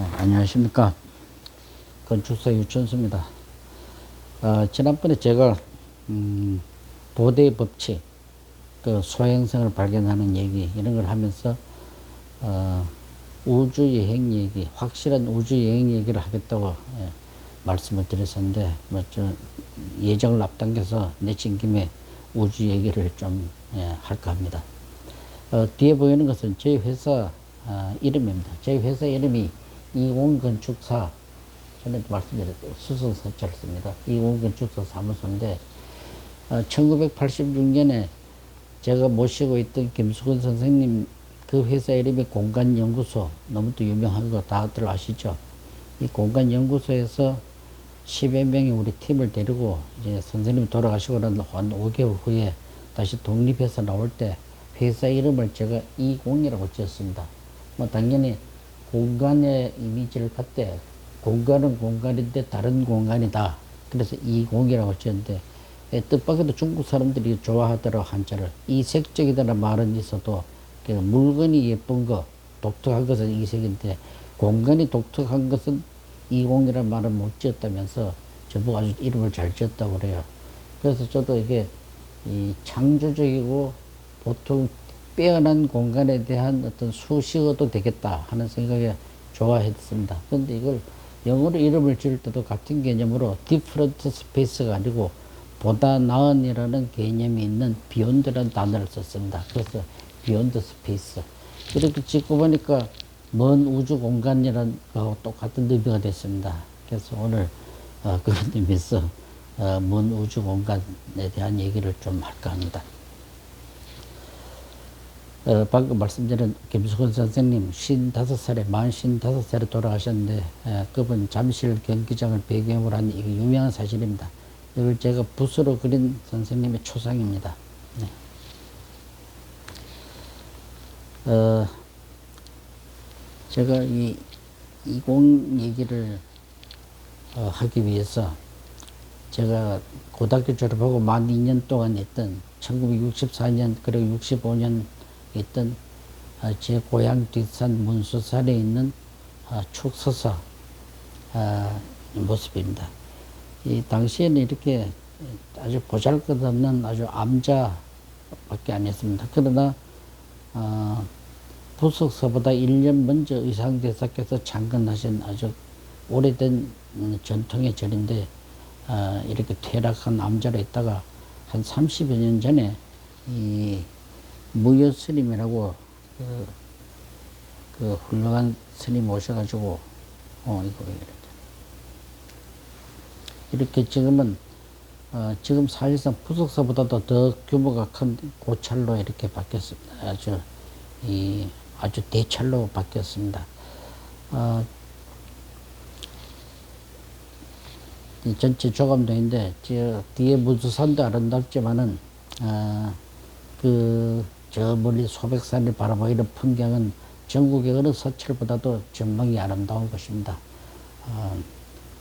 네, 안녕하십니까. 건축사 유천수입니다. 지난번에 제가, 보대의 법칙, 그 소행성을 발견하는 얘기, 이런 걸 하면서, 우주여행 얘기, 확실한 우주여행 얘기를 하겠다고 말씀을 드렸었는데, 예정을 앞당겨서 내친 김에 우주 얘기를 좀 할까 합니다. 뒤에 보이는 것은 저희 회사 이름입니다. 저희 회사 이름이 이공건축사, 전에 말씀드렸죠. 수성서자를 씁니다. 이공건축사 사무소인데, 1986년에 제가 모시고 있던 김수근 선생님 그 회사 이름이 공간연구소, 너무 또 유명한 거 다들 아시죠? 이 공간연구소에서 10여 명의 우리 팀을 데리고 이제 선생님이 돌아가시고 난 한 5개월 후에 다시 독립해서 나올 때 회사 이름을 제가 이공이라고 지었습니다. 뭐 당연히 공간의 이미지를 갖대 공간은 공간인데 다른 공간이다. 그래서 이공이라고 지었는데 뜻밖에도 중국 사람들이 좋아하더라고 한자를. 이색적이다는 말은 있어도 그 물건이 예쁜 거 독특한 것은 이색인데 공간이 독특한 것은 이공이라는 말을 못 지었다면서 저보고 아주 이름을 잘 지었다고 그래요. 그래서 저도 이게 이 창조적이고 보통 빼어난 공간에 대한 어떤 수식어도 되겠다 하는 생각에 좋아했습니다. 그런데 이걸 영어로 이름을 지을 때도 같은 개념으로 different space가 아니고 보다 나은이라는 개념이 있는 beyond라는 단어를 썼습니다. 그래서 beyond space. 이렇게 짓고 보니까 먼 우주 공간이라는 거하고 똑같은 의미가 됐습니다. 그래서 오늘 그런 의미에서 먼 우주 공간에 대한 얘기를 좀 할까 합니다. 방금 말씀드린 김수근 선생님 55살에 55살에 돌아가셨는데 그분 잠실 경기장을 배경으로 한 이게 유명한 사실입니다. 이걸 제가 붓으로 그린 선생님의 초상입니다. 네. 제가 이 이공 얘기를 하기 위해서 제가 고등학교 졸업하고 만 2년 동안 있던 1964년 그리고 65년 있던 제 고향 뒷산 문수산에 있는 축서사 모습입니다. 이 당시에는 이렇게 아주 보잘것없는 아주 암자밖에 아니었습니다. 그러나 부석서보다 1년 먼저 의상대사께서 창건하신 아주 오래된 전통의 절인데 이렇게 퇴락한 암자로 있다가 한 30여 년 전에 이 무여 스님이라고 그 훌륭한 스님 오셔가지고 이렇게 지금은 지금 사실상 부석사보다도 더 규모가 큰 고찰로 이렇게 바뀌었습니다. 아주 대찰로 바뀌었습니다. 이 전체 조감도인데 뒤에 무주산도 아름답지만은 저 멀리 소백산을 바라보이는 풍경은 전국의 어느 서철보다도 전망이 아름다운 것입니다.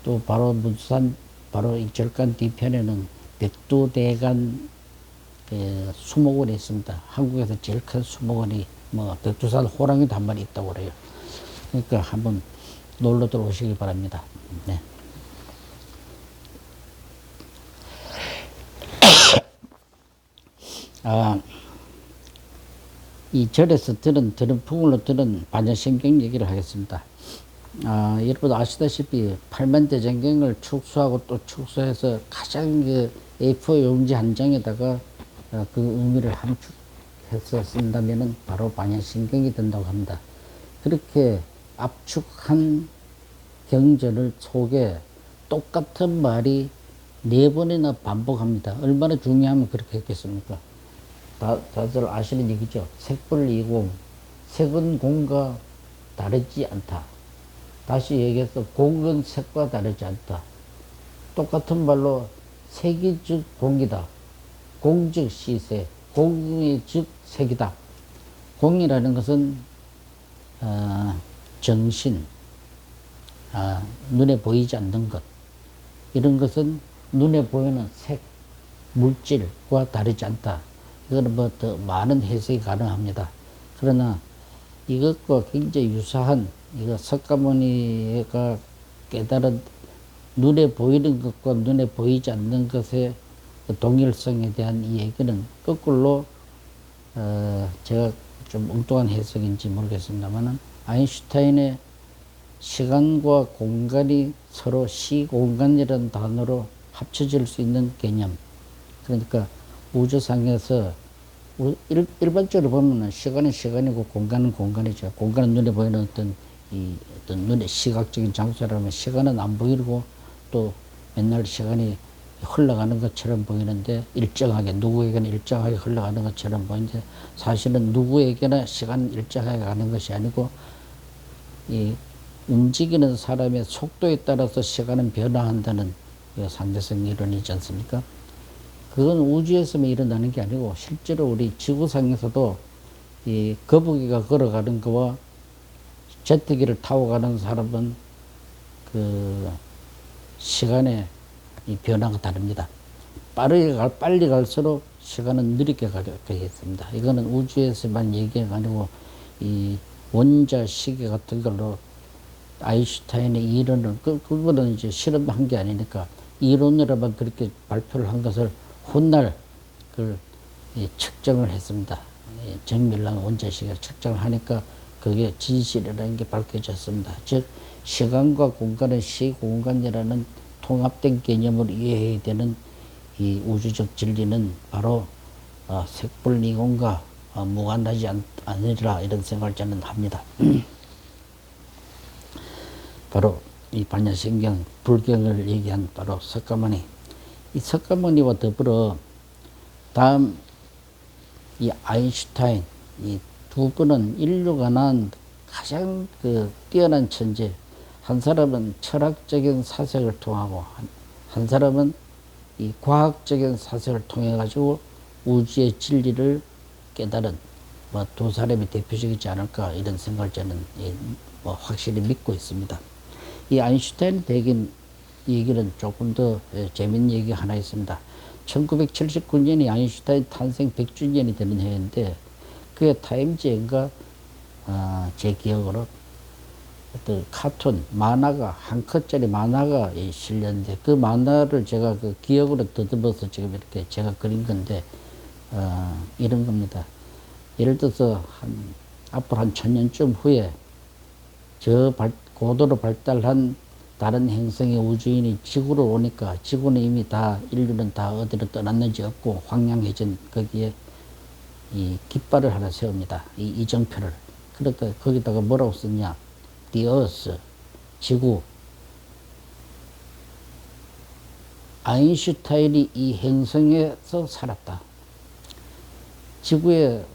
또 바로 무주산 바로 이 절간 뒤편에는 백두대간 수목원이 있습니다. 한국에서 제일 큰 수목원이 백두산 호랑이도 한 마리 있다고 그래요. 그러니까 한번 놀러 들어오시기 바랍니다. 네. 이 절에서 들은 풍물로 들은 반야심경 얘기를 하겠습니다. 여러분 아시다시피 팔만대장경을 축소하고 또 축소해서 가장 A4 용지 한 장에다가 그 의미를 함축해서 쓴다면은 바로 반야심경이 된다고 합니다. 그렇게 압축한 경전을 속에 똑같은 말이 4번이나 반복합니다. 얼마나 중요하면 그렇게 했겠습니까? 다들 아시는 얘기죠. 색불이공, 색은 공과 다르지 않다. 다시 얘기해서 공은 색과 다르지 않다. 똑같은 말로 색이 즉 공이다. 공 즉 시색, 공이 즉 색이다. 공이라는 것은 정신, 눈에 보이지 않는 것. 이런 것은 눈에 보이는 색, 물질과 다르지 않다. 이거는 더 많은 해석이 가능합니다. 그러나 이것과 굉장히 유사한 이거 석가모니가 깨달은 눈에 보이는 것과 눈에 보이지 않는 것의 그 동일성에 대한 이 얘기는 거꾸로 제가 좀 엉뚱한 해석인지 모르겠습니다만은 아인슈타인의 시간과 공간이 서로 시공간이라는 단어로 합쳐질 수 있는 개념. 그러니까 우주상에서 일반적으로 보면은 시간은 시간이고 공간은 공간이죠. 공간은 눈에 보이는 어떤 눈의 시각적인 장소라면 시간은 안 보이고 또 맨날 시간이 흘러가는 것처럼 보이는데 일정하게 누구에게는 일정하게 흘러가는 것처럼 보이는데 사실은 누구에게나 시간은 일정하게 가는 것이 아니고 이 움직이는 사람의 속도에 따라서 시간은 변화한다는 상대성 이론이지 않습니까? 그건 우주에서만 일어나는 게 아니고 실제로 우리 지구상에서도 이 거북이가 걸어가는 거와 제트기를 타고 가는 사람은 그 시간의 이 변화가 다릅니다. 빨리 갈수록 시간은 느리게 가게 있습니다. 이거는 우주에서만 얘기가 아니고 이 원자 시계 같은 걸로 아인슈타인의 이론을 그거는 이제 실험한 게 아니니까 이론으로만 그렇게 발표를 한 것을 훗날 그걸 측정을 했습니다. 정밀한 원자식을 측정을 하니까 그게 진실이라는 게 밝혀졌습니다. 즉 시간과 공간은 시공간이라는 통합된 개념을 이해해야 되는 이 우주적 진리는 바로 색불이공과 무관하지 않으리라 이런 생각을 저는 합니다. 바로 이 반야심경 불경을 얘기한 바로 석가모니, 이 석가모니와 더불어 다음 이 아인슈타인, 이 두 분은 인류가 낳은 가장 뛰어난 천재. 한 사람은 철학적인 사색을 통하고 한 사람은 이 과학적인 사색을 통해 가지고 우주의 진리를 깨달은 두 사람이 대표적이지 않을까 이런 생각을 저는 확실히 믿고 있습니다. 이 아인슈타인 대긴 얘기는 조금 더 재밌는 얘기 하나 있습니다. 1979년이 아인슈타인 탄생 100주년이 되는 해인데 그게 타임지인가 제 기억으로 어떤 카툰 만화가 한 컷짜리 만화가 실렸는데 그 만화를 제가 그 기억으로 더듬어서 지금 이렇게 제가 그린 건데 이런 겁니다. 예를 들어서 앞으로 한 1000년쯤 후에 고도로 발달한 다른 행성의 우주인이 지구로 오니까 지구는 이미 인류는 다 어디로 떠났는지 없고 황량해진 거기에 이 깃발을 하나 세웁니다. 이 이정표를. 그러니까 거기다가 뭐라고 쓰냐. The Earth, 지구. 아인슈타인이 이 행성에서 살았다. 지구의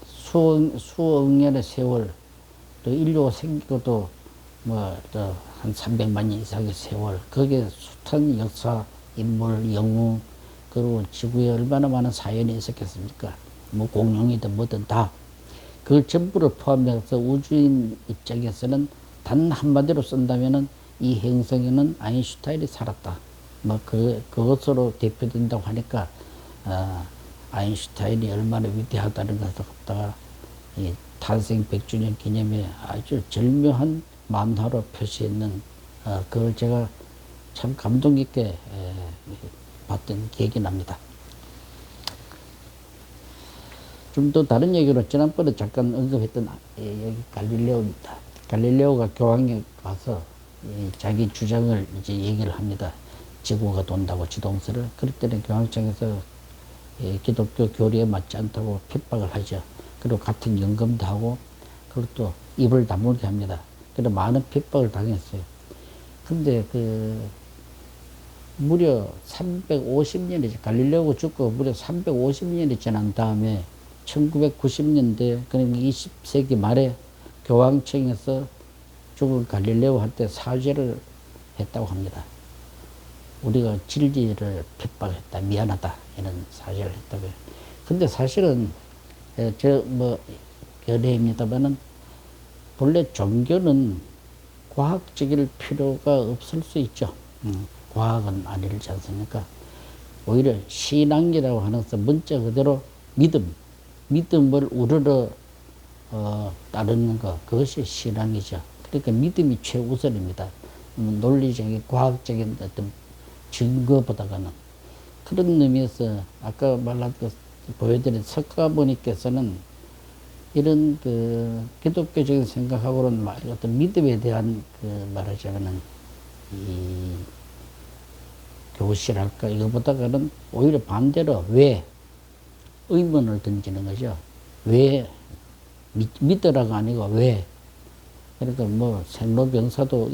수억 년의 세월, 또 인류가 생기고도 한 300만 년 이상의 세월, 거기에 숱한 역사, 인물, 영웅, 그리고 지구에 얼마나 많은 사연이 있었겠습니까? 공룡이든 뭐든 다. 그걸 전부를 포함해서 우주인 입장에서는 단 한마디로 쓴다면은 이 행성에는 아인슈타인이 살았다. 그것으로 대표된다고 하니까, 아인슈타인이 얼마나 위대하다는 것을 갖다가 이 탄생 100주년 기념에 아주 절묘한 만화로 표시했는, 그걸 제가 참 감동 깊게 봤던 기억이 납니다. 좀 더 다른 얘기로 지난번에 잠깐 언급했던 여기 갈릴레오입니다. 갈릴레오가 교황에 가서 자기 주장을 이제 얘기를 합니다. 지구가 돈다고 지동설을. 그럴 때는 교황청에서 기독교 교리에 맞지 않다고 핍박을 하죠. 그리고 같은 연금도 하고, 그리고 또 입을 다물게 합니다. 그래서 많은 핍박을 당했어요. 근데 무려 350년이지, 갈릴레오가 죽고 무려 350년이 지난 다음에 1990년대, 그러니까 20세기 말에 교황청에서 죽은 갈릴레오한테 사죄를 했다고 합니다. 우리가 진리를 핍박했다, 미안하다, 이런 사죄를 했다고요. 근데 사실은, 견해입니다만은, 본래 종교는 과학적일 필요가 없을 수 있죠. 과학은 아니지 않습니까? 오히려 신앙이라고 하는 것은 문자 그대로 믿음을 우러러 따르는 것, 그것이 신앙이죠. 그러니까 믿음이 최우선입니다. 논리적인, 과학적인 어떤 증거보다가는. 그런 의미에서 아까 보여드린 석가모니께서는 이런 그 기독교적인 생각하고는 어떤 믿음에 대한 그 말하자면은 이 교실할까 이거보다는 오히려 반대로 왜 의문을 던지는 거죠. 왜 믿으라가 아니고 왜. 그러니까 뭐 생로병사도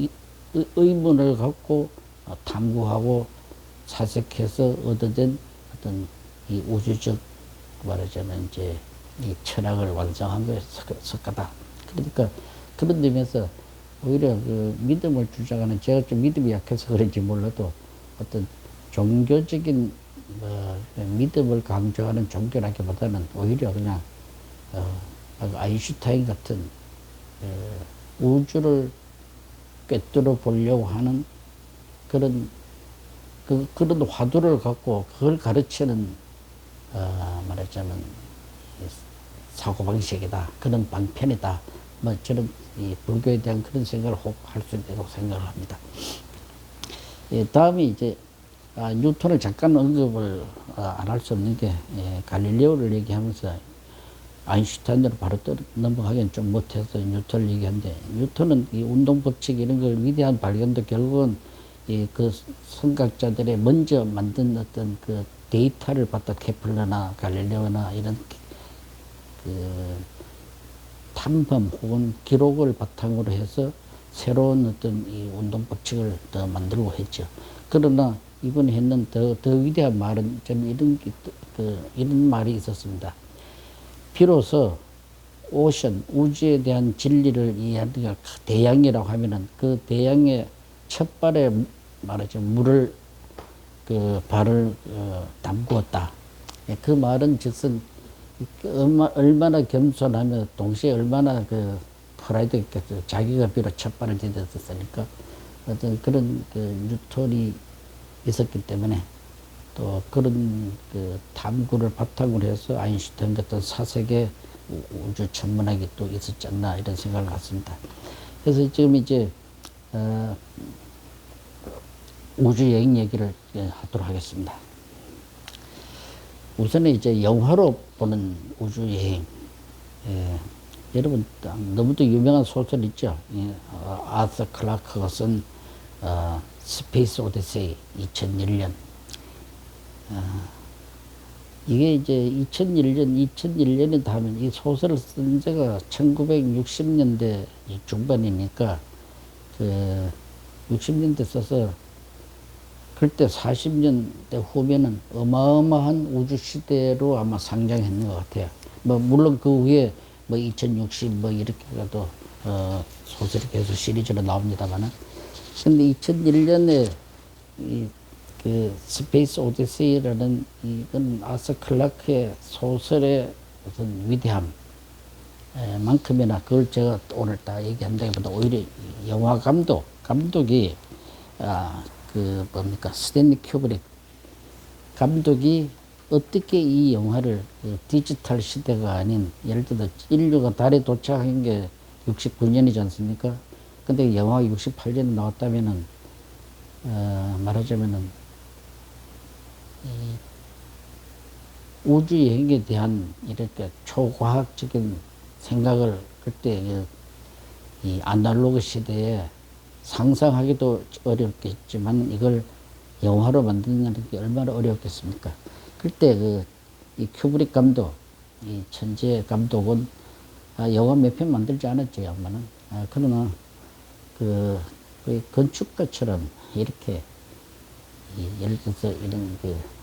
의문을 갖고 탐구하고 사색해서 얻어진 어떤 이 우주적 말하자면 이제 이 철학을 완성한 거에 석가다. 그러니까 그런 점에서 오히려 그 믿음을 주장하는, 제가 좀 믿음이 약해서 그런지 몰라도 어떤 종교적인 믿음을 강조하는 종교라기보다는 오히려 그냥 아인슈타인 같은 우주를 꿰뚫어 보려고 하는 그런 그런 화두를 갖고 그걸 가르치는 말하자면 사고방식이다. 그런 방편이다. 뭐 저는 이 불교에 대한 그런 생각을 혹 할 수 있다고 생각을 합니다. 예, 다음에 이제 뉴턴을 잠깐 언급을 안 할 수 없는 게 갈릴레오를 얘기하면서 아인슈타인으로 바로 넘어가기는 좀 못해서 뉴턴을 얘기하는데, 뉴턴은 이 운동 법칙 이런 걸 위대한 발견도 결국은 그 선각자들의 먼저 만든 어떤 그 데이터를 받다 케플러나 갈릴레오나 이런 그 탐험 혹은 기록을 바탕으로 해서 새로운 어떤 이 운동 법칙을 더 만들고 했죠. 그러나 이번에 했는 더 위대한 말은 저는 이런 말이 있었습니다. 비로소 오션, 우주에 대한 진리를 이해하는 대양이라고 하면은 그 대양의 첫 발에 말하자면 물을 발을 담그었다. 그 말은 즉슨 얼마나 겸손하며 동시에 얼마나 프라이드 있겠어요. 자기가 비록 첫 발을 디뎠으니까 어떤 그런 뉴턴이 있었기 때문에, 또 그런 탐구를 바탕으로 해서 아인슈타인 같은 사색의 우주 천문학이 또 있었지 않나 이런 생각을 갖습니다. 그래서 지금 이제 우주 여행 얘기를 하도록 하겠습니다. 우선은 이제 영화로 보는 우주 여행. 여러분 너무도 유명한 소설 있죠. 아서 클라크가 쓴 스페이스 오디세이 2001년. 이게 이제 2001년이 하면 이 소설을 쓴 지가 1960년대 중반이니까 60년대 써서 그때 40년대 후면은 어마어마한 우주 시대로 아마 상장했는 것 같아요. 뭐 물론 그 위에 뭐 2060 뭐 이렇게라도 소설이 계속 시리즈로 나옵니다만은, 근데 2001년에 스페이스 오디세이라는 이건 아서 클라크의 소설의 어떤 위대함 만큼이나 그걸 제가 오늘 딱 얘기한다기보다 오히려 영화 감독이 스탠리 큐브릭 감독이 어떻게 이 영화를 디지털 시대가 아닌, 예를 들어 인류가 달에 도착한 게 69년이지 않습니까? 근데 영화가 68년에 나왔다면은 말하자면은 우주 여행에 대한 이렇게 초과학적인 생각을 그때 이 아날로그 시대에 상상하기도 어렵겠지만 이걸 영화로 만든다는 게 얼마나 어렵겠습니까? 그때 이 큐브릭 감독, 이 천재 감독은 영화 몇 편 만들지 않았죠, 양반은. 그러나 거의 건축가처럼 이렇게 예를 들어서 이런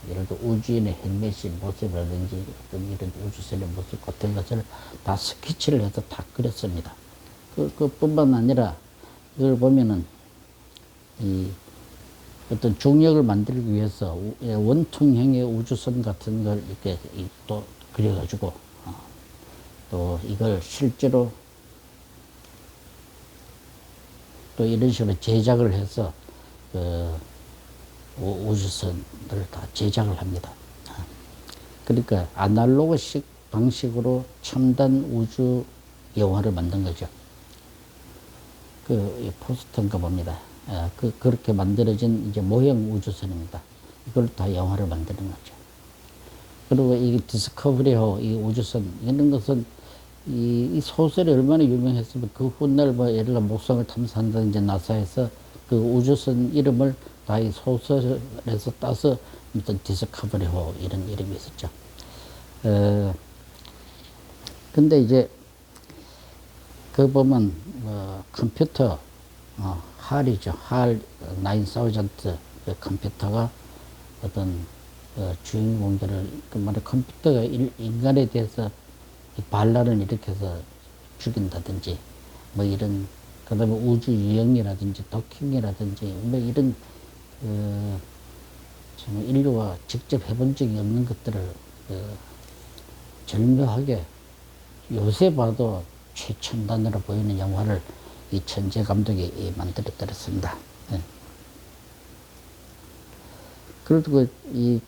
예를 들어 우주인의 헬멧의 모습이라든지 어떤 이런 우주선의 모습 같은 것을 다 스케치를 해서 다 그렸습니다. 그뿐만 아니라 이걸 보면은 어떤 중력을 만들기 위해서 원통형의 우주선 같은 걸 이렇게 또 그려가지고 또 이걸 실제로 또 이런 식으로 제작을 해서 우주선을 다 제작을 합니다. 그러니까 아날로그식 방식으로 첨단 우주 영화를 만든 거죠. 그 포스터인가 봅니다. 그렇게 만들어진 이제 모형 우주선입니다. 이걸 다 영화를 만드는 거죠. 그리고 이 디스커버리호 이 우주선 이런 것은 이 소설이 얼마나 유명했으면 그 훗날 뭐 예를 들어 목성을 탐사한다든지 나사에서 그 우주선 이름을 다 이 소설에서 따서 무슨 디스커버리호 이런 이름이 있었죠. 근데 이제 그 보면 컴퓨터 할이죠. 할 9000 그 컴퓨터가 어떤 주인공들을 그 말에 컴퓨터가 인간에 대해서 반란을 일으켜서 죽인다든지 뭐 이런 그다음에 우주 유형이라든지 도킹이라든지 뭐 이런 정말 인류가 직접 해본 적이 없는 것들을 절묘하게 요새 봐도 최첨단으로 보이는 영화를 이 천재 감독이 만들어드렸습니다. 네. 그리고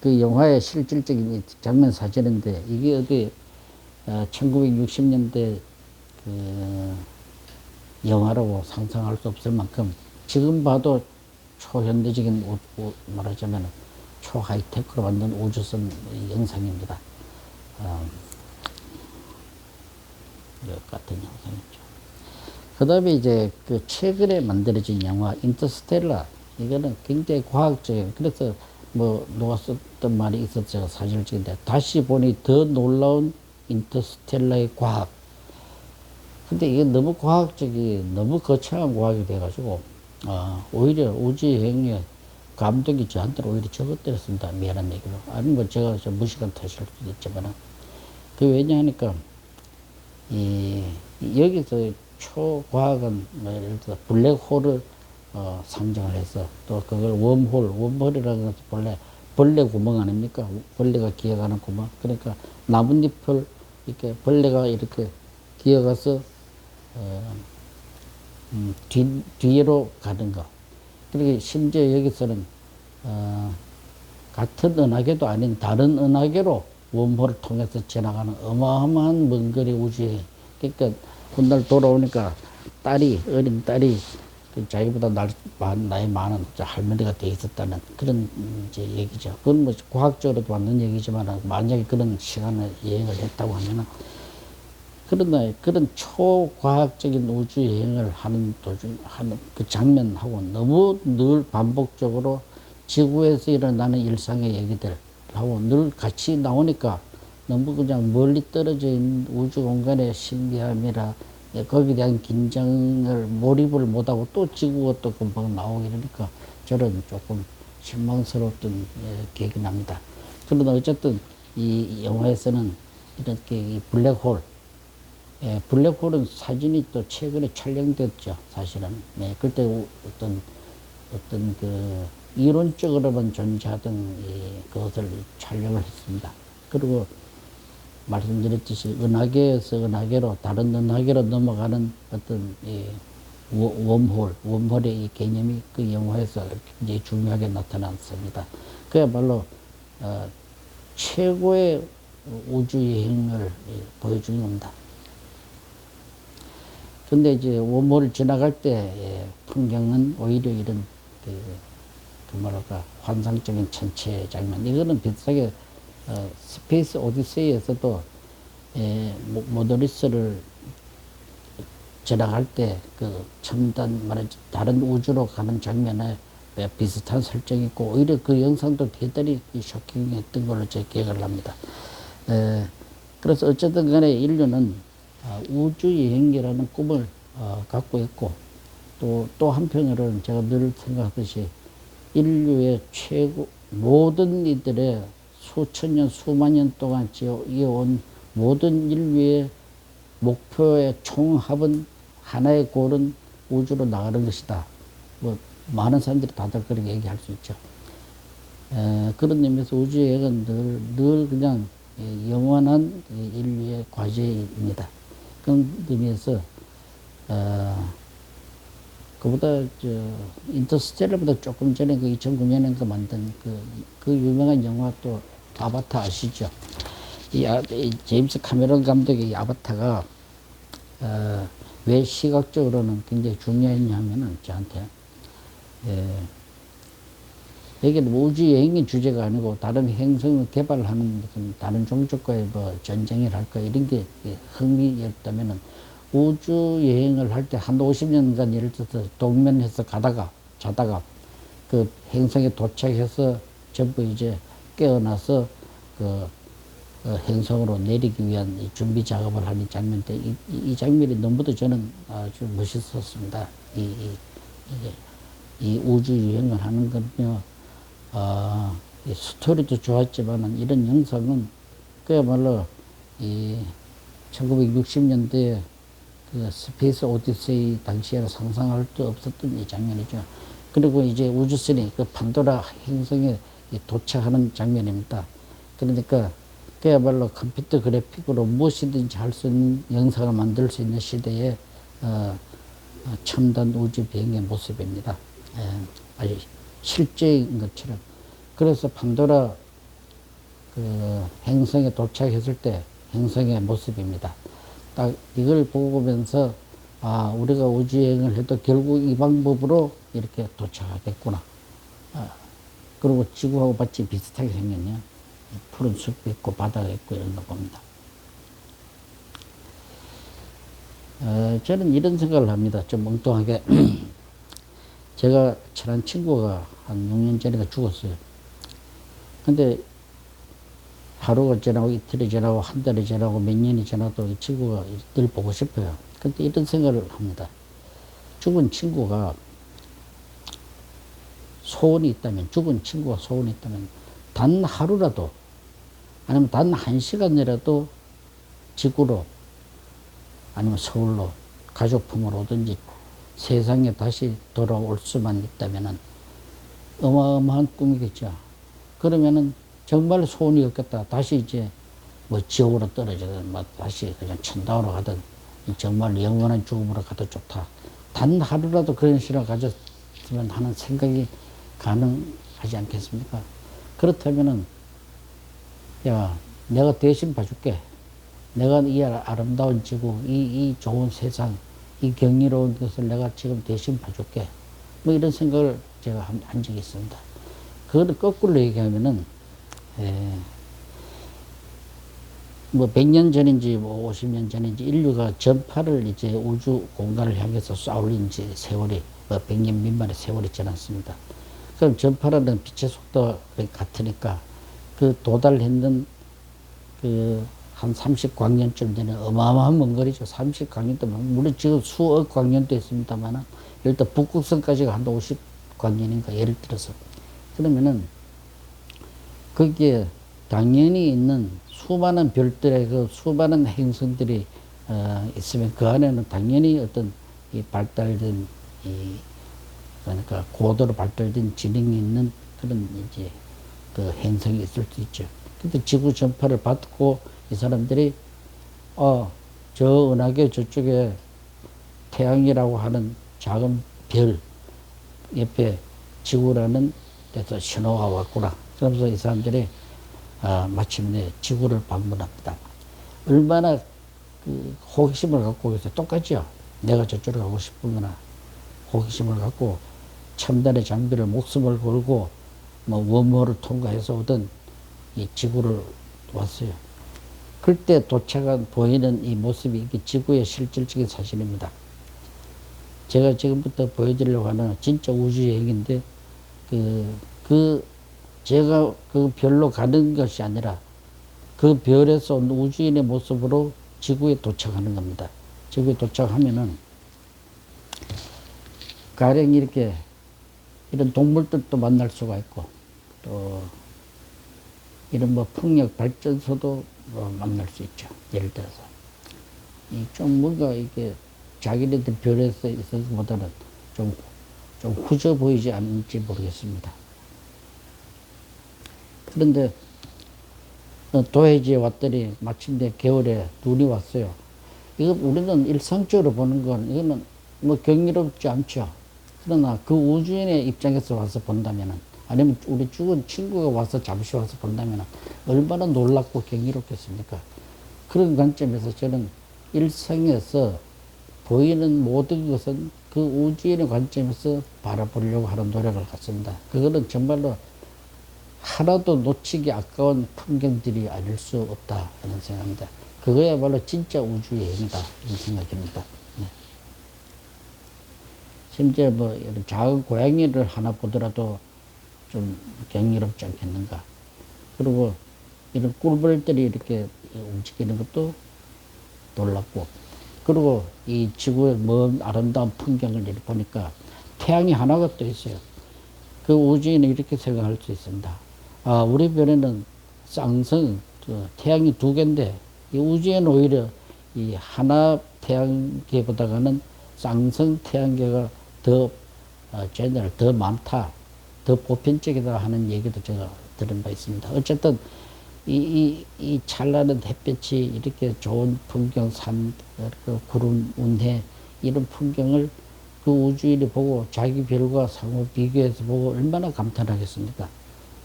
그 영화의 실질적인 장면 사진인데 이게 어디 1960년대 그 영화라고 상상할 수 없을 만큼 지금 봐도 초현대적인 말하자면 초하이테크로 만든 우주선 영상입니다. 같은 영상이죠. 그 다음에 이제 그 최근에 만들어진 영화 인터스텔라 이거는 굉장히 과학적인 그래서 뭐 누가 썼던 말이 있었죠. 사실적인데 다시 보니 더 놀라운 인터스텔라의 과학. 근데 이게 너무 과학적이 너무 거창한 과학이 돼가지고 오히려 우주여행의 감독이 저한테 오히려 적어뜨렸습니다. 미안한 얘기로. 아니면 뭐 제가 무시간 탓일 수도 있지만 그 왜냐하니까 여기서 초과학은 뭐 예를 들어 블랙홀을 상정을 해서 또 그걸 웜홀이라는 것은 본래 벌레 구멍 아닙니까? 벌레가 기어가는 구멍. 그러니까 나뭇잎을 이렇게 벌레가 이렇게 기어가서 뒤로 가는 거. 그리고 심지어 여기서는 같은 은하계도 아닌 다른 은하계로 웜홀을 통해서 지나가는 어마어마한 먼 거리 우주에 그러니까 훗날 돌아오니까 어린 딸이 자기보다 나이 많은 할머니가 돼 있었다는 그런 이제 얘기죠. 그건 뭐 과학적으로도 맞는 얘기지만 만약에 그런 시간을 여행을 했다고 하면은 그러나 그런 초과학적인 우주 여행을 하는 하는 그 장면하고 너무 늘 반복적으로 지구에서 일어나는 일상의 얘기들하고 늘 같이 나오니까 너무 그냥 멀리 떨어져 있는 우주 공간의 신비함이라 거기에 대한 긴장을 몰입을 못하고 또 지구가 또 금방 나오고 이러니까 저는 조금 실망스러웠던 기억이 납니다. 그러나 어쨌든 이 영화에서는 이렇게 이 블랙홀은 사진이 또 최근에 촬영됐죠, 사실은. 네, 그때 어떤 그 이론적으로만 존재하던 그것을 촬영을 했습니다. 그리고 말씀드렸듯이 은하계에서 은하계로 다른 은하계로 넘어가는 어떤 웜홀의 이 개념이 그 영화에서 굉장히 중요하게 나타났습니다. 그야말로 최고의 우주 여행을 보여주는 겁니다. 근데 이제 웜홀을 지나갈 때 풍경은 오히려 이런 그 뭐랄까 환상적인 천체 장면 이거는 비슷하게 스페이스 오디세이에서도 모더리스를 지나갈 때 그 첨단 말하지 다른 우주로 가는 장면에 비슷한 설정이 있고 오히려 그 영상도 대단히 쇼킹했던 걸로 제 기억을 합니다. 그래서 어쨌든 간에 인류는 우주 여행이라는 꿈을 갖고 있고 또 한편으로는 제가 늘 생각하듯이 인류의 최고 모든 이들의 수천 년 수만 년 동안 이어온 모든 인류의 목표의 총합은 하나의 골은 우주로 나가는 것이다. 뭐 많은 사람들이 다들 그렇게 얘기할 수 있죠. 그런 의미에서 우주 여행은 늘 그냥 영원한 인류의 과제입니다. 그런 의미에서 그보다 인터스텔라보다 조금 전에 그 2009년에 만든 그 유명한 영화 또 아바타 아시죠? 이 제임스 카메론 감독의 이 아바타가 왜 시각적으로는 굉장히 중요했냐 하면은 저한테, 여기는 우주 여행의 주제가 아니고 다른 행성을 개발하는 무슨 다른 종족과의 뭐 전쟁을 할까 이런 게 흥미였다면은 우주 여행을 할 때 한 50년간 예를 들어서 동면해서 가다가 자다가 그 행성에 도착해서 전부 이제 깨어나서 그 행성으로 내리기 위한 이 준비 작업을 하는 장면인데 이 장면이 너무도 저는 아주 멋있었습니다. 이 우주 여행을 하는 건요, 이 스토리도 좋았지만은 이런 영상은 그야말로 이 1960년대에 그 스페이스 오디세이 당시에는 상상할 수 없었던 이 장면이죠. 그리고 이제 우주선이 그 판도라 행성에 도착하는 장면입니다. 그러니까 그야말로 컴퓨터 그래픽으로 무엇이든지 할 수 있는 영상을 만들 수 있는 시대에 첨단 우주 비행의 모습입니다. 아주 실제인 것처럼. 그래서 판도라 그 행성에 도착했을 때 행성의 모습입니다. 딱 이걸 보면서 우리가 우주여행을 해도 결국 이 방법으로 이렇게 도착하겠구나. 그리고 지구하고 마치 비슷하게 생겼네요. 푸른 숲이 있고 바다가 있고 이런 거 봅니다. 저는 이런 생각을 합니다. 좀 엉뚱하게. 제가 친한 친구가 한 6년 전에 죽었어요. 근데 하루가 지나고 이틀이 지나고 한 달이 지나고 몇 년이 지나도 이 친구가 늘 보고 싶어요. 근데 이런 생각을 합니다. 죽은 친구가 소원이 있다면, 죽은 친구가 소원이 있다면 단 하루라도 아니면 단 1시간이라도 지구로 아니면 서울로 가족품으로 오든지 세상에 다시 돌아올 수만 있다면은 어마어마한 꿈이겠죠. 그러면은 정말 소원이 없겠다. 다시 이제 뭐 지옥으로 떨어지든 뭐 다시 그냥 천당으로 가든 정말 영원한 죽음으로 가도 좋다. 단 하루라도 그런 시간을 가졌으면 하는 생각이 가능하지 않겠습니까? 그렇다면은 야, 내가 대신 봐줄게. 내가 이 아름다운 지구, 이 좋은 세상, 이 경이로운 것을 내가 지금 대신 봐줄게. 뭐 이런 생각을 제가 한 적이 있습니다. 그거를 거꾸로 얘기하면은, 뭐 100년 전인지 뭐 50년 전인지 인류가 전파를 이제 우주 공간을 향해서 쏘아올린 지 세월이 뭐 100년 미만의 세월이 지났습니다. 그럼 전파라는 빛의 속도가 같으니까 그 도달했는 그 한 30광년쯤 되는 어마어마한 먼 거리죠. 30광년도 물론 지금 수억 광년도 있습니다만 일단 북극성까지가 한 50광년인가 예를 들어서 그러면은 거기에 당연히 있는 수많은 별들의 그 수많은 행성들이 있으면 그 안에는 당연히 어떤 이 발달된 그러니까 고도로 발달된 지능이 있는 그런 이제 그 행성이 있을 수 있죠. 근데 지구 전파를 받고 이 사람들이 저 은하계 저쪽에 태양이라고 하는 작은 별 옆에 지구라는 데서 신호가 왔구나. 그러면서 이 사람들이 마침내 지구를 방문합니다. 얼마나 그 호기심을 갖고 있어요. 똑같죠. 내가 저쪽으로 가고 싶으면 호기심을 갖고 첨단의 장비를 목숨을 걸고 뭐 웜홀을 통과해서 오던 이 지구를 왔어요. 그때 도착한 보이는 이 모습이 이게 지구의 실질적인 사실입니다. 제가 지금부터 보여드리려고 하는 진짜 우주여행인데 제가 그 별로 가는 것이 아니라 그 별에서 온 우주인의 모습으로 지구에 도착하는 겁니다. 지구에 도착하면은 가령 이렇게 이런 동물들도 만날 수가 있고 또 이런 뭐 풍력 발전소도 만날 수 있죠. 예를 들어서 좀 뭔가 이게 자기네들 별에서 있어서보다는 좀 후져 보이지 않는지 모르겠습니다. 그런데 도해지에 왔더니 마침내 겨울에 눈이 왔어요. 이거 우리는 일상적으로 보는 건 이거는 뭐 경이롭지 않죠. 그러나 그 우주인의 입장에서 와서 본다면은 아니면 우리 죽은 친구가 와서 잠시 와서 본다면은 얼마나 놀랍고 경이롭겠습니까? 그런 관점에서 저는 일생에서 보이는 모든 것은 그 우주인의 관점에서 바라보려고 하는 노력을 갖습니다. 그거는 정말로 하나도 놓치기 아까운 풍경들이 아닐 수 없다 하는 생각입니다. 그거야말로 진짜 우주 여행이다 이런 생각입니다. 네. 심지어 뭐 이런 작은 고양이를 하나 보더라도 좀 경이롭지 않겠는가. 그리고 이런 꿀벌들이 이렇게 움직이는 것도 놀랍고, 그리고 이 지구의 먼 아름다운 풍경을 이렇게 보니까 태양이 하나가 또 있어요. 그 우주인은 이렇게 생각할 수 있습니다. 아, 우리 별에는 쌍성, 태양이 두 개인데, 이 우주에는 오히려 이 하나 태양계보다는 쌍성 태양계가 더, 더 많다, 더 보편적이다 하는 얘기도 제가 들은 바 있습니다. 어쨌든, 이 찬란한 햇볕이 이렇게 좋은 풍경, 산, 구름, 운해, 이런 풍경을 그 우주인이 보고 자기 별과 상호 비교해서 보고 얼마나 감탄하겠습니까?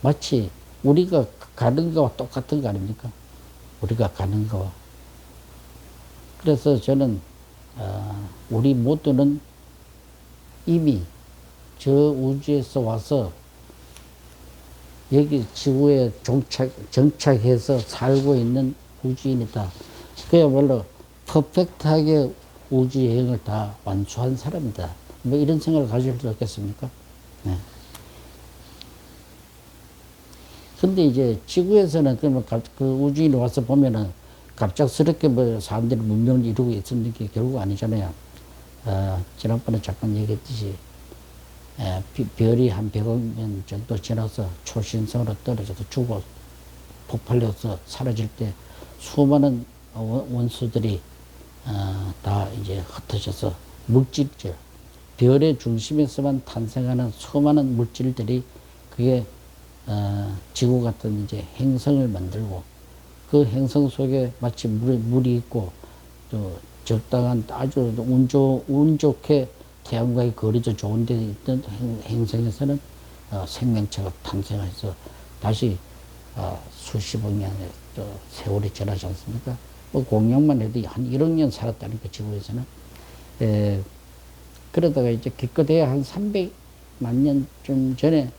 마치 우리가 가는 거와 똑같은 거 아닙니까? 우리가 가는 거와. 그래서 저는, 우리 모두는 이미 저 우주에서 와서 여기 지구에 정착해서 살고 있는 우주인이다. 그야말로 퍼펙트하게 우주 여행을 다 완수한 사람이다. 뭐 이런 생각을 가질 수 없겠습니까? 네. 근데 이제 지구에서는 그러면 그 우주인이 와서 보면은 갑작스럽게 뭐 사람들이 문명을 이루고 있었는 게 결국 아니잖아요. 지난번에 잠깐 얘기했듯이, 별이 한 100억 년 정도 지나서 초신성으로 떨어져서 죽어 폭발해서 사라질 때 수많은 원소들이 다 이제 흩어져서 물질들, 별의 중심에서만 탄생하는 수많은 물질들이 그게 지구 같은 이제 행성을 만들고, 그 행성 속에 마치 물이 있고 또 적당한 아주 운 좋게 태양과의 거리도 좋은 데 있던 행성에서는 생명체가 탄생해서 다시 수십억 년의 또 세월이 지나지 않습니까? 뭐 공룡만 해도 한 1억 년 살았다니까 지구에서는. 그러다가 이제 기껏해야 한 300만 년쯤 전에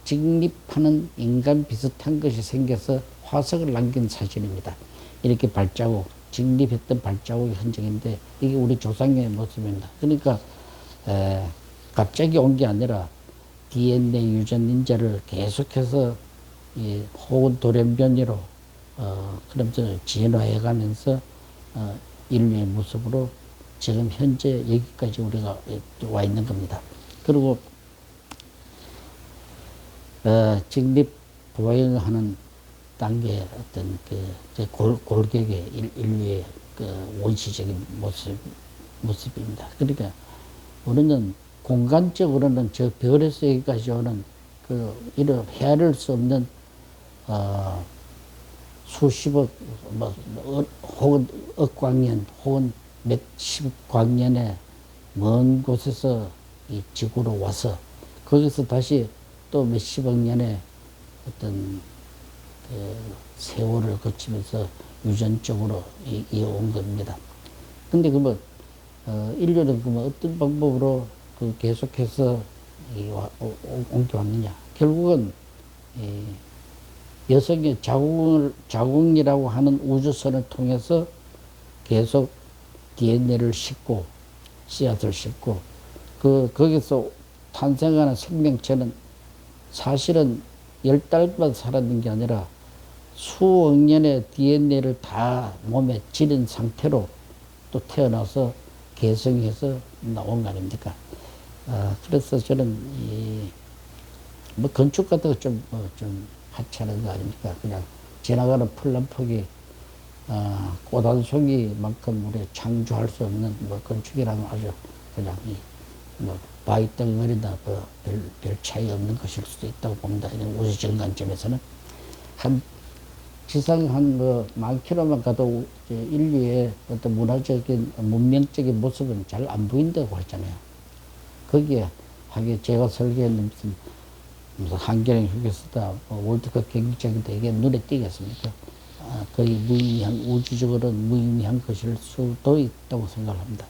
직립하는 인간 비슷한 것이 생겨서 화석을 남긴 사진입니다. 이렇게 발자국, 직립했던 발자국의 흔적인데 이게 우리 조상의 모습입니다. 그러니까 갑자기 온 게 아니라 DNA 유전 인자를 계속해서 혹은 돌연변이로 그러면서 진화해 가면서 인류의 모습으로 지금 현재 여기까지 우리가 와 있는 겁니다. 그리고 직립 보행하는 단계의 어떤 골격의 인류의 그 원시적인 모습입니다. 그러니까 우리는 공간적으로는 저 별에서 여기까지 오는 이런 헤아릴 수 없는 수십억 혹은 억광년 혹은 몇십 광년의 먼 곳에서 이 지구로 와서 거기서 다시 또 몇십억 년의 어떤 세월을 거치면서 유전적으로 이어온 겁니다. 근데 인류는 어떤 방법으로 계속해서 옮겨왔느냐. 결국은 여성의 자궁이라고 하는 우주선을 통해서 계속 DNA를 싣고 씨앗을 싣고 거기서 탄생하는 생명체는 사실은 10달만 살았는 게 아니라 수억 년의 DNA를 다 몸에 지른 상태로 또 태어나서 개성해서 나온 거 아닙니까? 그래서 저는 뭐 건축 같은 거 좀 하찮은 거 아닙니까? 그냥 지나가는 풀란폭이 꽃 한 송이만큼 우리 창조할 수 없는 뭐 건축이라면 아주 그냥 뭐 바위 덩어리나 별 차이 없는 것일 수도 있다고 봅니다. 이런 우주적 관점에서는 지상 한 만 킬로만 가도 인류의 어떤 문화적인 문명적인 모습은 잘 안 보인다고 했잖아요. 거기에 하게 제가 설계했는 무슨 한겨레 휴게소다 월드컵 경기장인데 이게 눈에 띄겠습니까? 거의 무의미한, 우주적으로는 무의미한 것일 수도 있다고 생각합니다.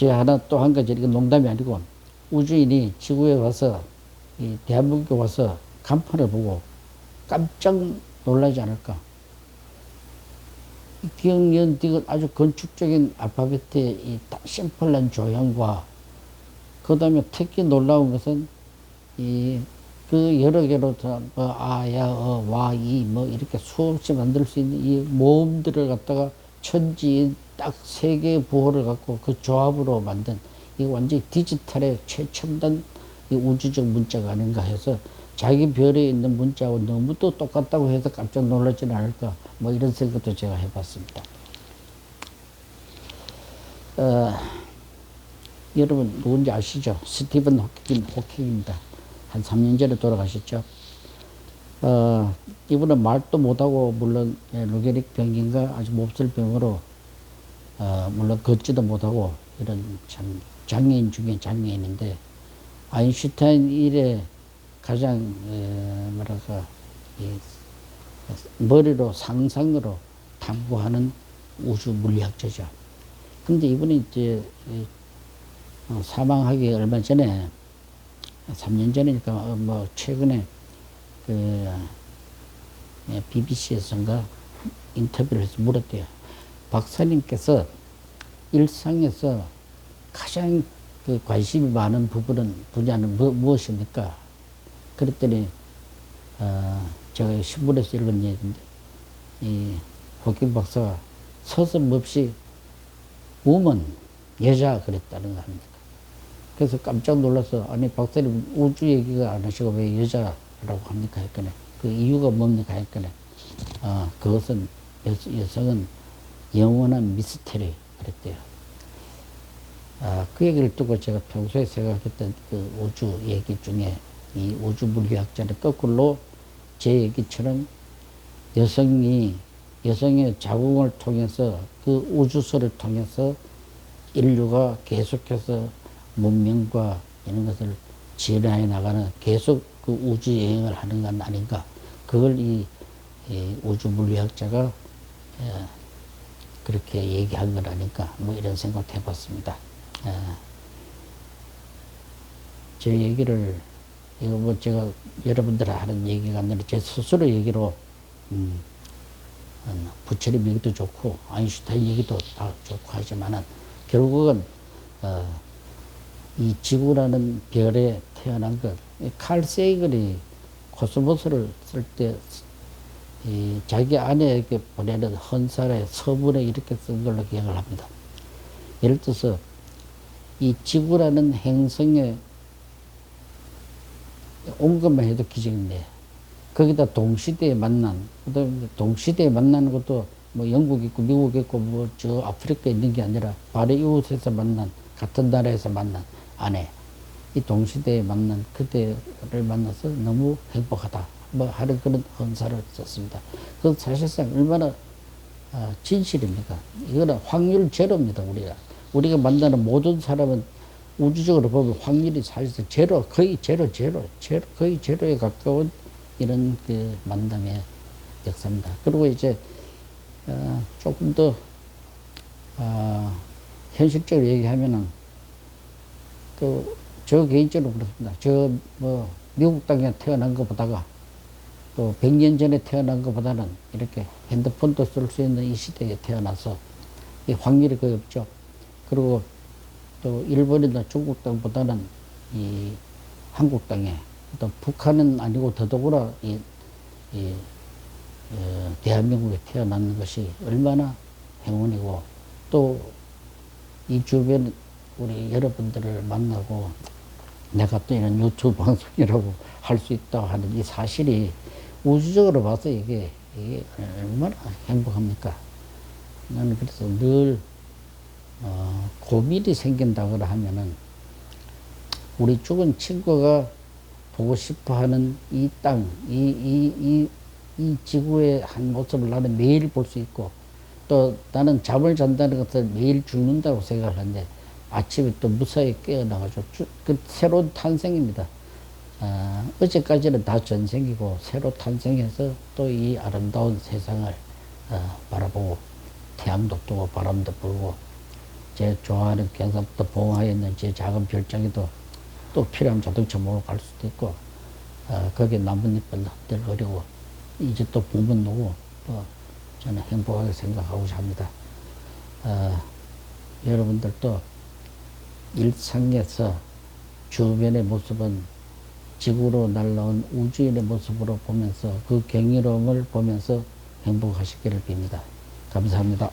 하나 또 한 가지, 이건 농담이 아니고, 우주인이 지구에 와서, 이 대한민국에 와서 간판을 보고 깜짝 놀라지 않을까. 기억니은 디귿 아주 건축적인 알파벳의 이 심플한 조형과, 그 다음에 특히 놀라운 것은, 그 여러 개로 뭐, 아, 야, 어, 와, 이, 뭐, 이렇게 수없이 만들 수 있는 이 모음들을 갖다가 천지인 딱 세 개의 부호를 갖고 그 조합으로 만든, 이 완전히 디지털의 최첨단 이 우주적 문자가 아닌가 해서, 자기 별에 있는 문자하고 너무 또 똑같다고 해서 깜짝 놀라지는 않을까, 뭐 이런 생각도 제가 해봤습니다. 여러분 누군지 아시죠? 스티븐 호킹입니다. 한 3년 전에 돌아가셨죠. 이분은 말도 못하고, 물론 루게릭 병인가 아주 몹쓸 병으로, 물론 걷지도 못하고, 이런 참 장애인 중에 장애인인데, 아인슈타인 이래 가장 뭐랄까, 머리로 상상으로 탐구하는 우주 물리학자죠. 근데 이분이 이제 사망하기 얼마 전에, 3년 전이니까 뭐 최근에 그 BBC에서인가 인터뷰를 해서 물었대요. 박사님께서 일상에서 가장 그 관심이 많은 분야는 무엇입니까? 그랬더니 제가 신문에서 읽은 얘기인데, 이 호킹 박사가 서슴없이 우먼, 여자 그랬다는 거 아닙니까? 그래서 깜짝 놀라서, 아니 박사님 우주 얘기가 안 하시고 왜 여자라고 합니까 했거든. 그 이유가 뭡니까 했거든. 그것은 여성은 영원한 미스테리 그랬대요. 그 얘기를 듣고 제가 평소에 생각했던 그 우주 얘기 중에, 이 우주 물리학자는 거꾸로 제 얘기처럼 여성의 자궁을 통해서, 그 우주소를 통해서 인류가 계속해서 문명과 이런 것을 진화해 나가는, 계속 그 우주 여행을 하는 건 아닌가. 그걸 이 우주 물리학자가 그렇게 얘기한 건 아닐까, 뭐 이런 생각 해봤습니다. 제 얘기를, 이거 뭐 제가 여러분들 하는 얘기가 아니라 제 스스로 얘기로, 부처님 얘기도 좋고 아인슈타인 얘기도 다 좋고 하지만은, 결국은 이 지구라는 별에 태어난 것, 칼 세이글이 코스모스를 쓸 때 자기 아내에게 보내는 헌사의 서문에 이렇게 쓴 걸로 기억을 합니다. 예를 들어서 이 지구라는 행성에 온 것만 해도 기적인데, 거기다 동시대에 만난, 그 다음에 동시대에 만나는 것도 뭐 영국 있고 미국 있고 뭐 저 아프리카 있는 게 아니라 바로 이웃에서 만난, 같은 나라에서 만난 아내, 이 동시대에 만난 그대를 만나서 너무 행복하다, 뭐 하는 그런 헌사를 썼습니다. 그 사실상 얼마나 진실입니까? 이거는 확률 제로입니다. 우리가 만나는 모든 사람은 우주적으로 보면 확률이 사실상 제로, 거의 제로, 거의 제로에 가까운 이런 그 만남의 역사입니다. 그리고 이제 조금 더 현실적으로 얘기하면은, 저 개인적으로 그렇습니다. 뭐 미국 땅에 태어난 것보다가, 또 100년 전에 태어난 것보다는 이렇게 핸드폰도 쓸 수 있는 이 시대에 태어나서 이 확률이 거의 없죠. 그리고 또 일본이나 중국 땅보다는 이 한국 땅에, 또 북한은 아니고 더더구나 대한민국에 태어나는 것이 얼마나 행운이고, 또 이 주변 우리 여러분들을 만나고 내가 또 이런 유튜브 방송이라고 할 수 있다고 하는 이 사실이 우주적으로 봐서 이게 얼마나 행복합니까? 나는 그래서 늘 고민이 생긴다거나 하면은, 우리 죽은 친구가 보고 싶어 하는 이 땅, 이 지구의 한 모습을 나는 매일 볼 수 있고, 또 나는 잠을 잔다는 것을 매일 죽는다고 생각을 하는데, 아침에 또 무사히 깨어나가지고 그 새로운 탄생입니다. 어제까지는 다 전생이고 새로 탄생해서 또 이 아름다운 세상을 바라보고 태양도 뜨고 바람도 불고 제 좋아하는 경상도 봉화에 있는 제 작은 별장에도 또 필요하면 자동차 몰고 갈 수도 있고 거기에 나뭇잎을 흔들거리고 이제 또 봄은 오고 또 저는 행복하게 생각하고자 합니다. 여러분들도 일상에서 주변의 모습은 지구로 날라온 우주인의 모습으로 보면서 그 경이로움을 보면서 행복하시기를 빕니다. 감사합니다.